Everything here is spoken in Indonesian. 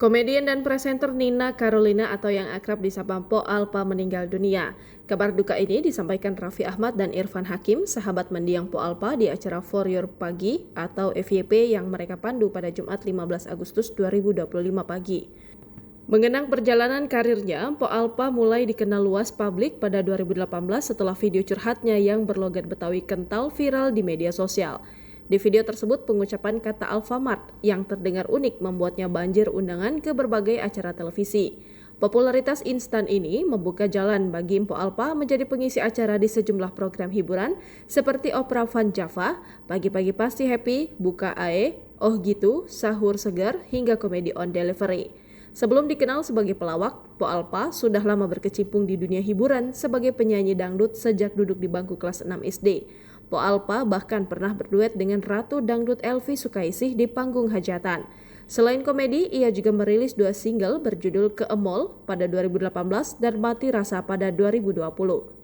Komedian dan presenter Nina Carolina atau yang akrab disapa Po Alpa meninggal dunia. Kabar duka ini disampaikan Raffi Ahmad dan Irfan Hakim, sahabat mendiang Po Alpa di acara For Your Pagi atau FYP yang mereka pandu pada Jumat 15 Agustus 2025 pagi. Mengenang perjalanan karirnya, Po Alpa mulai dikenal luas publik pada 2018 setelah video curhatnya yang berlogat Betawi kental viral di media sosial. Di video tersebut, pengucapan kata Alfamart yang terdengar unik membuatnya banjir undangan ke berbagai acara televisi. Popularitas instan ini membuka jalan bagi Po Alpa menjadi pengisi acara di sejumlah program hiburan seperti Opera Van Java, Pagi-Pagi Pasti Happy, Buka Ae, Oh Gitu, Sahur Segar, hingga Komedi on Delivery. Sebelum dikenal sebagai pelawak, Po Alpa sudah lama berkecimpung di dunia hiburan sebagai penyanyi dangdut sejak duduk di bangku kelas 6 SD. Po Alpa bahkan pernah berduet dengan Ratu Dangdut Elvi Sukaesih di panggung hajatan. Selain komedi, ia juga merilis 2 single berjudul Ke Emol pada 2018 dan Mati Rasa pada 2020.